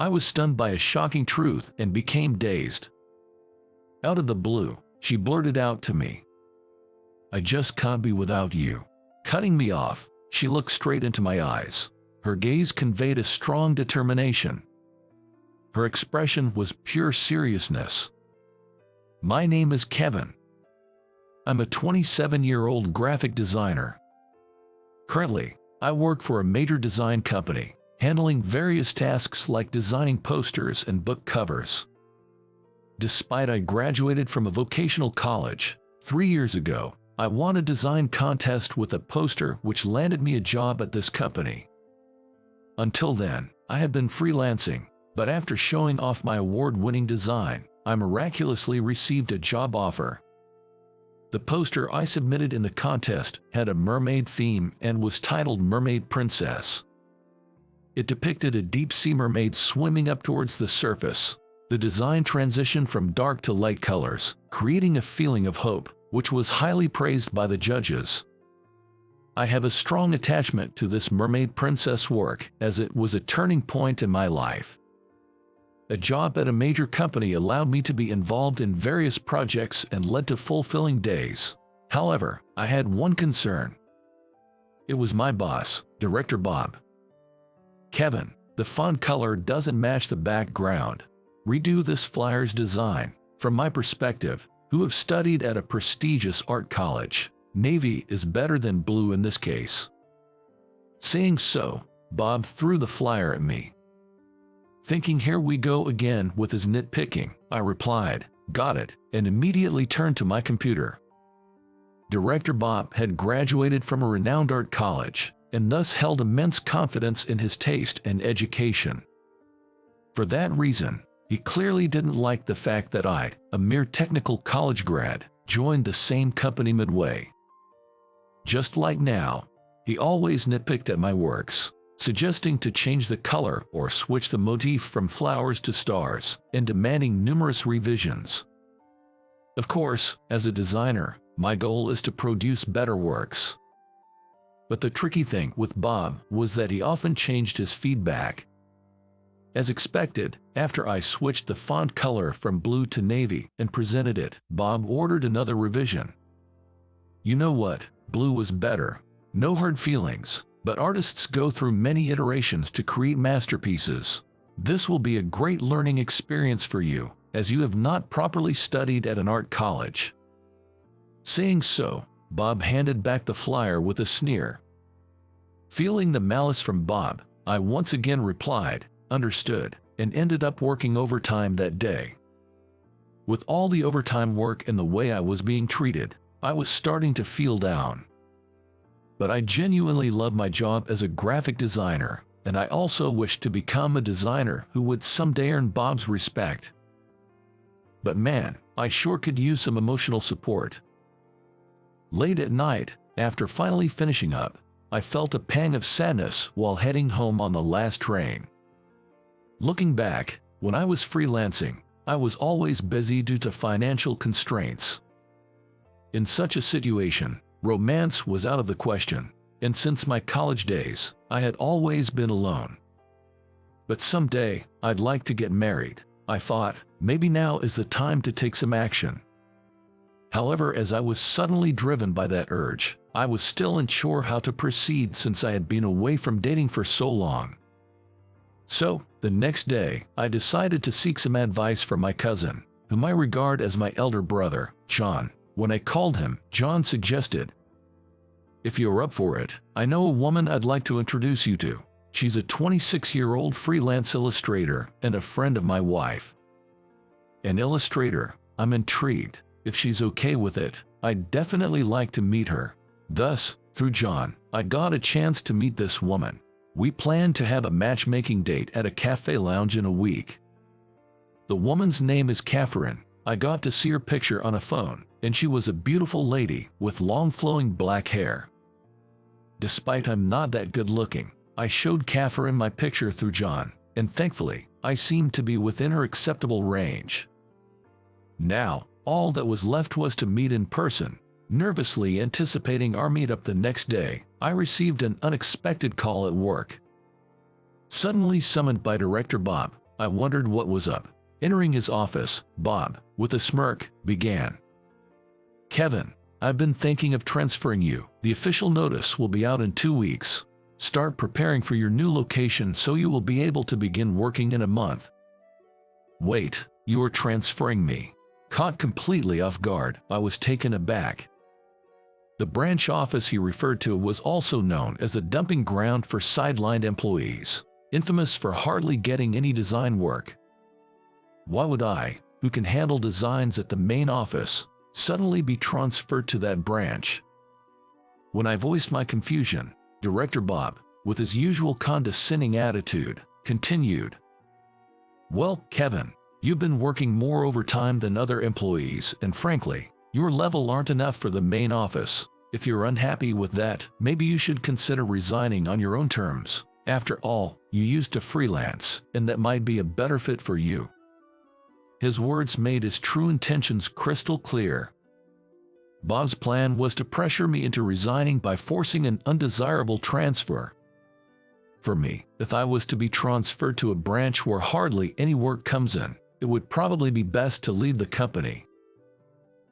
I was stunned by a shocking truth and became dazed. Out of the blue, she blurted out to me, "I just can't be without you." Cutting me off, she looked straight into my eyes. Her gaze conveyed a strong determination. Her expression was pure seriousness. "My name is Kevin. I'm a 27-year-old graphic designer. Currently, I work for a major design company, handling various tasks like designing posters and book covers. Despite I graduated from a vocational college 3 years ago, I won a design contest with a poster which landed me a job at this company. Until then, I had been freelancing, but after showing off my award-winning design, I miraculously received a job offer. The poster I submitted in the contest had a mermaid theme and was titled Mermaid Princess. It depicted a deep-sea mermaid swimming up towards the surface. The design transitioned from dark to light colors, creating a feeling of hope, which was highly praised by the judges. I have a strong attachment to this Mermaid Princess work as it was a turning point in my life. A job at a major company allowed me to be involved in various projects and led to fulfilling days. However, I had one concern. It was my boss, Director Bob. "Kevin, the font color doesn't match the background. Redo this flyer's design. From my perspective, who have studied at a prestigious art college, navy is better than blue in this case." Saying so, Bob threw the flyer at me. Thinking here we go again with his nitpicking, I replied, "Got it," and immediately turned to my computer. Director Bob had graduated from a renowned art college, and thus held immense confidence in his taste and education. For that reason, he clearly didn't like the fact that I, a mere technical college grad, joined the same company midway. Just like now, he always nitpicked at my works, suggesting to change the color or switch the motif from flowers to stars, and demanding numerous revisions. Of course, as a designer, my goal is to produce better works. But the tricky thing with Bob was that he often changed his feedback. As expected, after I switched the font color from blue to navy and presented it, Bob ordered another revision. "You know what? Blue was better. No hard feelings, but artists go through many iterations to create masterpieces. This will be a great learning experience for you, as you have not properly studied at an art college." Saying so, Bob handed back the flyer with a sneer. Feeling the malice from Bob, I once again replied, "Understood," and ended up working overtime that day. With all the overtime work and the way I was being treated, I was starting to feel down. But I genuinely love my job as a graphic designer, and I also wished to become a designer who would someday earn Bob's respect. But man, I sure could use some emotional support. Late at night, after finally finishing up, I felt a pang of sadness while heading home on the last train. Looking back, when I was freelancing, I was always busy due to financial constraints. In such a situation, romance was out of the question, and since my college days, I had always been alone. But someday, I'd like to get married. I thought, maybe now is the time to take some action. However, as I was suddenly driven by that urge, I was still unsure how to proceed since I had been away from dating for so long. So, the next day, I decided to seek some advice from my cousin, whom I regard as my elder brother, John. When I called him, John suggested, "If you're up for it, I know a woman I'd like to introduce you to. She's a 26-year-old freelance illustrator and a friend of my wife." An illustrator? I'm intrigued. If she's okay with it, I'd definitely like to meet her. Thus, through John, I got a chance to meet this woman. We planned to have a matchmaking date at a cafe lounge in a week. The woman's name is Catherine. I got to see her picture on a phone, and she was a beautiful lady with long flowing black hair. Despite I'm not that good looking, I showed Catherine my picture through John, and thankfully, I seemed to be within her acceptable range. Now, all that was left was to meet in person. Nervously anticipating our meetup the next day, I received an unexpected call at work. Suddenly summoned by Director Bob, I wondered what was up. Entering his office, Bob, with a smirk, began. Kevin, I've been thinking of transferring you. The official notice will be out in 2 weeks. Start preparing for your new location so you will be able to begin working in a month. Wait, you are transferring me? Caught completely off guard, I was taken aback. The branch office he referred to was also known as the dumping ground for sidelined employees, infamous for hardly getting any design work. Why would I, who can handle designs at the main office, suddenly be transferred to that branch? When I voiced my confusion, Director Bob, with his usual condescending attitude, continued. Well, Kevin, you've been working more overtime than other employees, and frankly, your level aren't enough for the main office. If you're unhappy with that, maybe you should consider resigning on your own terms. After all, you used to freelance, and that might be a better fit for you. His words made his true intentions crystal clear. Bob's plan was to pressure me into resigning by forcing an undesirable transfer. For me, if I was to be transferred to a branch where hardly any work comes in, it would probably be best to leave the company.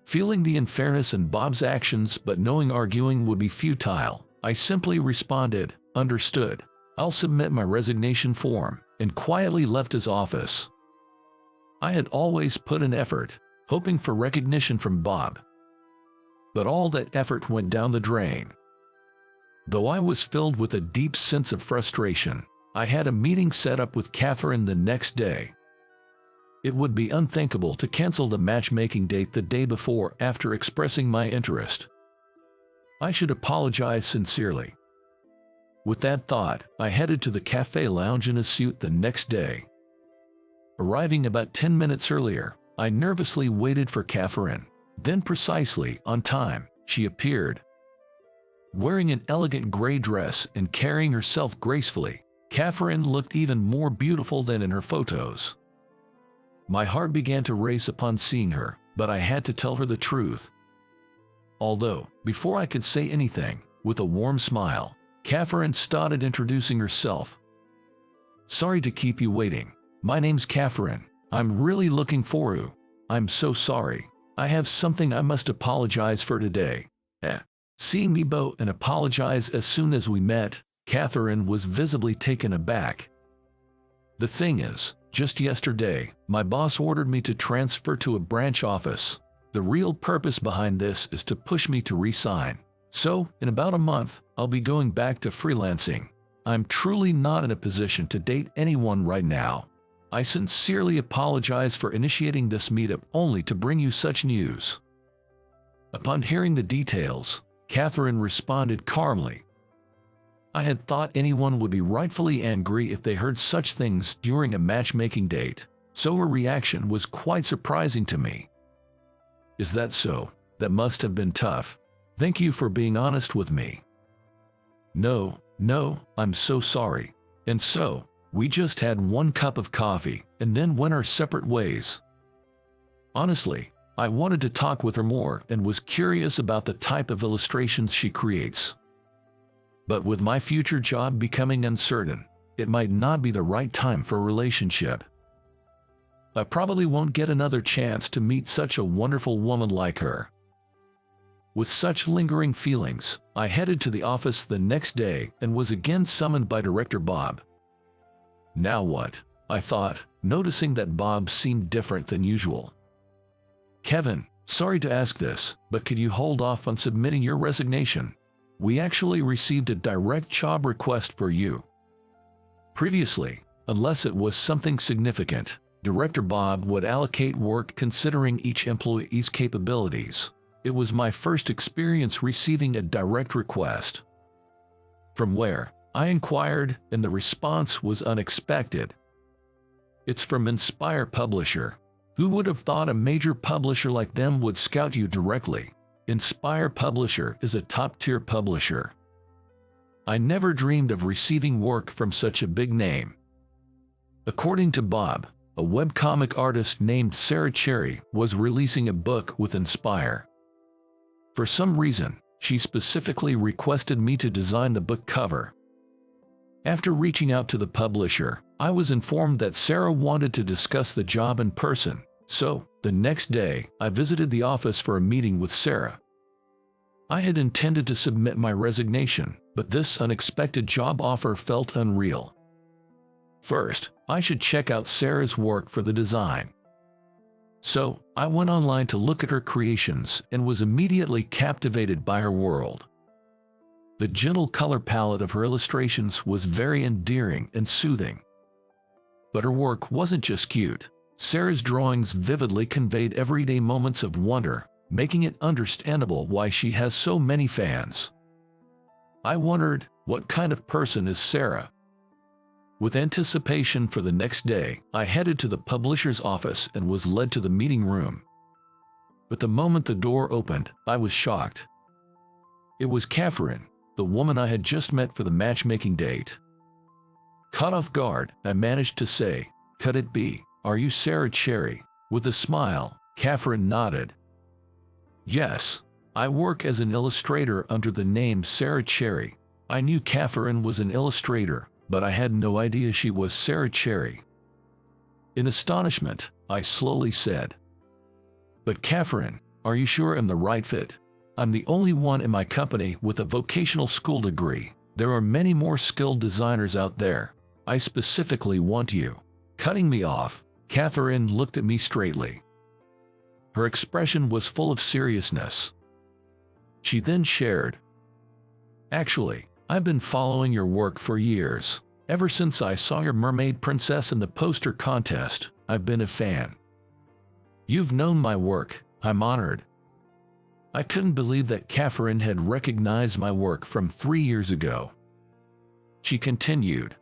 Feeling the unfairness in Bob's actions but knowing arguing would be futile, I simply responded, "Understood. I'll submit my resignation form," and quietly left his office. I had always put in effort, hoping for recognition from Bob. But all that effort went down the drain. Though I was filled with a deep sense of frustration, I had a meeting set up with Catherine the next day. It would be unthinkable to cancel the matchmaking date the day before after expressing my interest. I should apologize sincerely. With that thought, I headed to the cafe lounge in a suit the next day. Arriving about 10 minutes earlier, I nervously waited for Catherine. Then precisely on time, she appeared. Wearing an elegant gray dress and carrying herself gracefully, Catherine looked even more beautiful than in her photos. My heart began to race upon seeing her, but I had to tell her the truth. Although, before I could say anything, with a warm smile, Catherine started introducing herself. Sorry to keep you waiting. My name's Catherine. I'm really looking for you. I'm so sorry. I have something I must apologize for today. Seeing me bow and apologize as soon as we met, Catherine was visibly taken aback. The thing is, just yesterday, my boss ordered me to transfer to a branch office. The real purpose behind this is to push me to resign. So, in about a month, I'll be going back to freelancing. I'm truly not in a position to date anyone right now. I sincerely apologize for initiating this meetup only to bring you such news. Upon hearing the details, Catherine responded calmly. I had thought anyone would be rightfully angry if they heard such things during a matchmaking date, so her reaction was quite surprising to me. Is that so? That must have been tough. Thank you for being honest with me. No, I'm so sorry. And so, we just had one cup of coffee and then went our separate ways. Honestly, I wanted to talk with her more and was curious about the type of illustrations she creates. But with my future job becoming uncertain, it might not be the right time for a relationship. I probably won't get another chance to meet such a wonderful woman like her. With such lingering feelings, I headed to the office the next day and was again summoned by Director Bob. Now what? I thought, noticing that Bob seemed different than usual. Kevin, sorry to ask this, but could you hold off on submitting your resignation? We actually received a direct job request for you. Previously, unless it was something significant, Director Bob would allocate work considering each employee's capabilities. It was my first experience receiving a direct request. From where? I inquired, and the response was unexpected. It's from Inspire Publisher. Who would have thought a major publisher like them would scout you directly? Inspire Publisher is a top-tier publisher. I never dreamed of receiving work from such a big name. According to Bob, a webcomic artist named Sarah Cherry was releasing a book with Inspire. For some reason, she specifically requested me to design the book cover. After reaching out to the publisher, I was informed that Sarah wanted to discuss the job in person, so the next day I visited the office for a meeting with Sarah. I had intended to submit my resignation, but this unexpected job offer felt unreal. First, I should check out Sarah's work for the design. So, I went online to look at her creations and was immediately captivated by her world. The gentle color palette of her illustrations was very endearing and soothing. But her work wasn't just cute. Sarah's drawings vividly conveyed everyday moments of wonder, making it understandable why she has so many fans. I wondered, what kind of person is Sarah? With anticipation for the next day, I headed to the publisher's office and was led to the meeting room. But the moment the door opened, I was shocked. It was Catherine, the woman I had just met for the matchmaking date. Caught off guard, I managed to say, "Could it be, are you Sarah Cherry?" With a smile, Catherine nodded. "Yes, I work as an illustrator under the name Sarah Cherry." I knew Catherine was an illustrator, but I had no idea she was Sarah Cherry. In astonishment, I slowly said, "But Catherine, are you sure I'm the right fit? I'm the only one in my company with a vocational school degree. There are many more skilled designers out there. I specifically want you." Cutting me off, Catherine looked at me straightly. Her expression was full of seriousness. She then shared, "Actually, I've been following your work for years. Ever since I saw your mermaid princess in the poster contest, I've been a fan. You've known my work. I'm honored." I couldn't believe that Catherine had recognized my work from 3 years ago. She continued,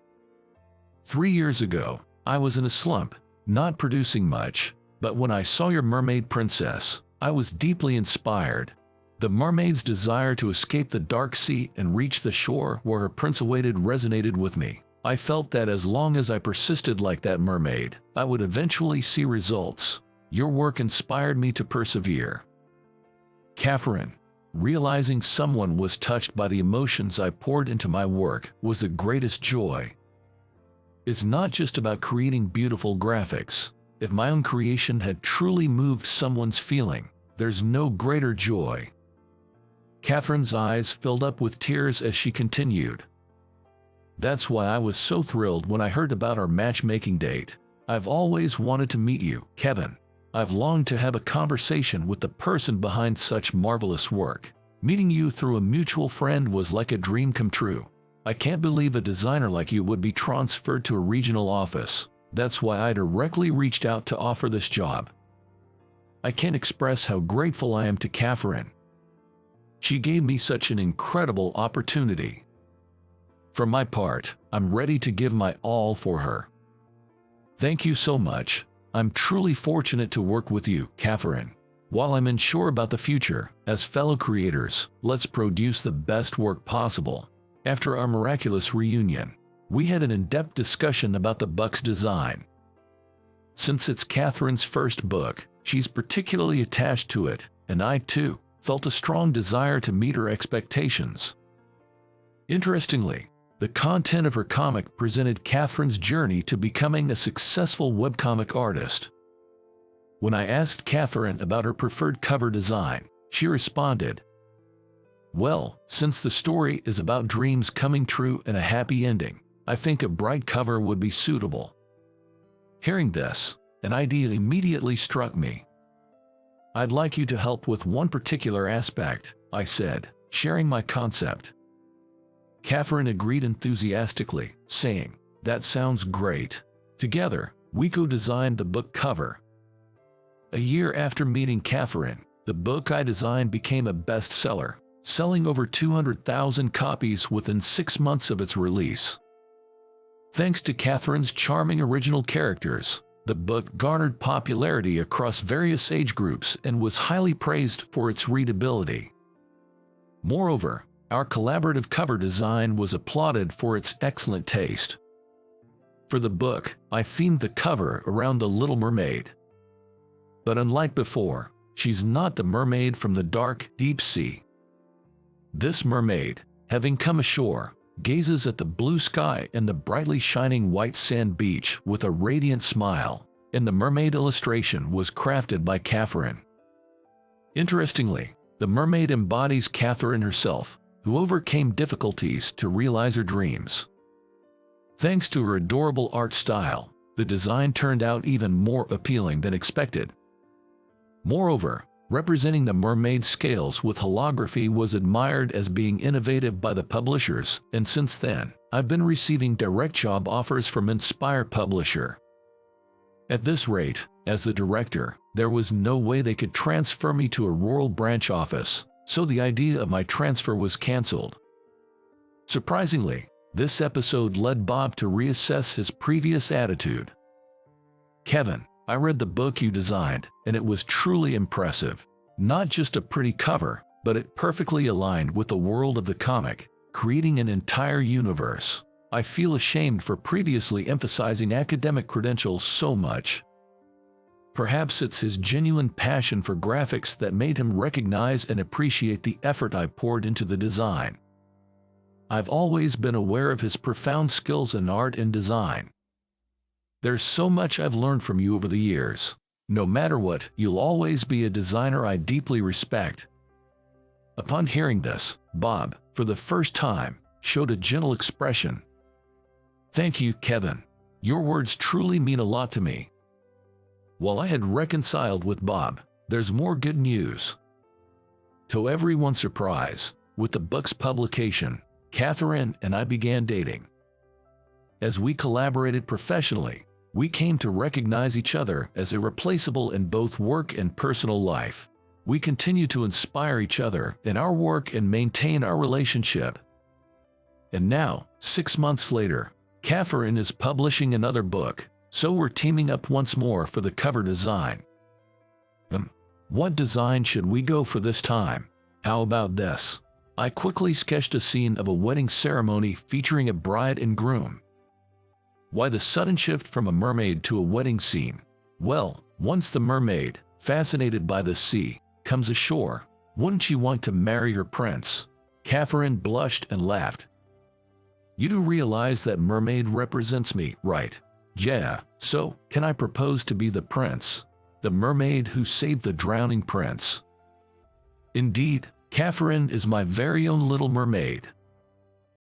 "3 years ago, I was in a slump, not producing much, but when I saw your mermaid princess, I was deeply inspired. The mermaid's desire to escape the dark sea and reach the shore where her prince awaited resonated with me. I felt that as long as I persisted like that mermaid, I would eventually see results. Your work inspired me to persevere." Catherine, realizing someone was touched by the emotions I poured into my work, was the greatest joy. It's not just about creating beautiful graphics. If my own creation had truly moved someone's feeling, there's no greater joy. Catherine's eyes filled up with tears as she continued, "That's why I was so thrilled when I heard about our matchmaking date. I've always wanted to meet you, Kevin. I've longed to have a conversation with the person behind such marvelous work. Meeting you through a mutual friend was like a dream come true. I can't believe a designer like you would be transferred to a regional office. That's why I directly reached out to offer this job." I can't express how grateful I am to Catherine. She gave me such an incredible opportunity. For my part, I'm ready to give my all for her. Thank you so much. I'm truly fortunate to work with you, Catherine. While I'm unsure about the future, as fellow creators, let's produce the best work possible. After our miraculous reunion, we had an in-depth discussion about the book's design. Since it's Catherine's first book, she's particularly attached to it, and I too felt a strong desire to meet her expectations. Interestingly, the content of her comic presented Catherine's journey to becoming a successful webcomic artist. When I asked Catherine about her preferred cover design, she responded, "Well, since the story is about dreams coming true and a happy ending, I think a bright cover would be suitable." Hearing this, an idea immediately struck me. "I'd like you to help with one particular aspect," I said, sharing my concept. Catherine agreed enthusiastically, saying, "That sounds great." Together, we co-designed the book cover. A year after meeting Catherine, the book I designed became a bestseller, selling over 200,000 copies within 6 months of its release. Thanks to Catherine's charming original characters, the book garnered popularity across various age groups and was highly praised for its readability. Moreover, our collaborative cover design was applauded for its excellent taste. For the book, I themed the cover around the Little Mermaid. But unlike before, she's not the mermaid from the dark, deep sea. This mermaid, having come ashore, gazes at the blue sky and the brightly shining white sand beach with a radiant smile, and the mermaid illustration was crafted by Catherine. Interestingly, the mermaid embodies Catherine herself, who overcame difficulties to realize her dreams. Thanks to her adorable art style, the design turned out even more appealing than expected. Moreover, representing the mermaid scales with holography was admired as being innovative by the publishers, and since then, I've been receiving direct job offers from Inspire Publisher. At this rate, as the director, there was no way they could transfer me to a rural branch office, so the idea of my transfer was cancelled. Surprisingly, this episode led Bob to reassess his previous attitude. "Kevin, I read the book you designed, and it was truly impressive. Not just a pretty cover, but it perfectly aligned with the world of the comic, creating an entire universe. I feel ashamed for previously emphasizing academic credentials so much." Perhaps it's his genuine passion for graphics that made him recognize and appreciate the effort I poured into the design. I've always been aware of his profound skills in art and design. "There's so much I've learned from you over the years. No matter what, you'll always be a designer I deeply respect." Upon hearing this, Bob, for the first time, showed a gentle expression. "Thank you, Kevin. Your words truly mean a lot to me." While I had reconciled with Bob, there's more good news. To everyone's surprise, with the book's publication, Catherine and I began dating. As we collaborated professionally, we came to recognize each other as irreplaceable in both work and personal life. We continue to inspire each other in our work and maintain our relationship. And now, 6 months later, Catherine is publishing another book, so we're teaming up once more for the cover design. What design should we go for this time? How about this? I quickly sketched a scene of a wedding ceremony featuring a bride and groom. Why the sudden shift from a mermaid to a wedding scene? Well, once the mermaid, fascinated by the sea, comes ashore, wouldn't she want to marry her prince? Catherine blushed and laughed. "You do realize that mermaid represents me, right?" "Yeah, so, can I propose to be the prince? The mermaid who saved the drowning prince?" "Indeed, Catherine is my very own little mermaid."